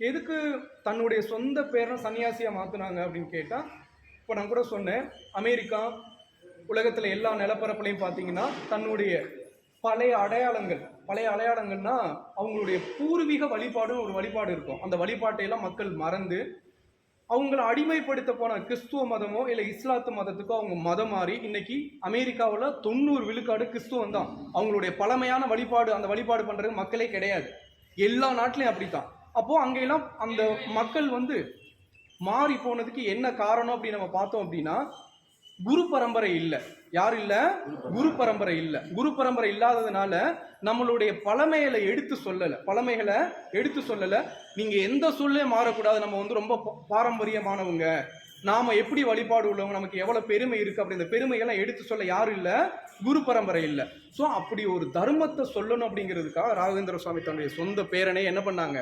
எதுக்கு தன்னுடைய சொந்த பேரை சன்னியாசியாக மாற்றினாங்க அப்படின்னு கேட்டால், இப்போ நான் கூட சொன்னேன், அமெரிக்கா உலகத்தில் எல்லா நிலப்பரப்புலையும் பார்த்தீங்கன்னா தன்னுடைய பழைய அடையாளங்கள்னா அவங்களுடைய பூர்வீக வழிபாடுன்னு ஒரு வழிபாடு இருக்கும். அந்த வழிபாட்டையெல்லாம் மக்கள் மறந்து அவங்கள அடிமைப்படுத்த போன கிறிஸ்துவ மதமோ இல்லை இஸ்லாத்து மதத்துக்கோ அவங்க மதம் மாறி இன்னைக்கு அமெரிக்காவில் 90% கிறிஸ்துவம் தான். அவங்களுடைய பழமையான வழிபாடு, அந்த வழிபாடு பண்றது மக்களே கிடையாது. எல்லா நாட்டிலையும் அப்படித்தான். அப்போ அங்கெல்லாம் அந்த மக்கள் மாறி போனதுக்கு என்ன காரணம் அப்படின்னு நம்ம பார்த்தோம் அப்படின்னா, குரு பரம்பரை இல்லை. யார் இல்லை? குரு பரம்பரை இல்லை. குரு பரம்பரை இல்லாததுனால நம்மளுடைய பழமைகளை எடுத்து சொல்லல. நீங்க எந்த சொல்லே மாறக்கூடாது, நம்ம ரொம்ப பாரம்பரியமானவங்க, நாம எப்படி வழிபாடு உள்ளவங்க, நமக்கு எவ்வளவு பெருமை இருக்கு அப்படி இந்த பெருமைகள்லாம் எடுத்து சொல்ல யாரும் இல்லை, குரு பரம்பரை இல்லை. ஸோ அப்படி ஒரு தர்மத்தை சொல்லணும் அப்படிங்கிறதுக்காக ராகவேந்திர சுவாமி தன்னுடைய சொந்த பேரனை என்ன பண்ணாங்க,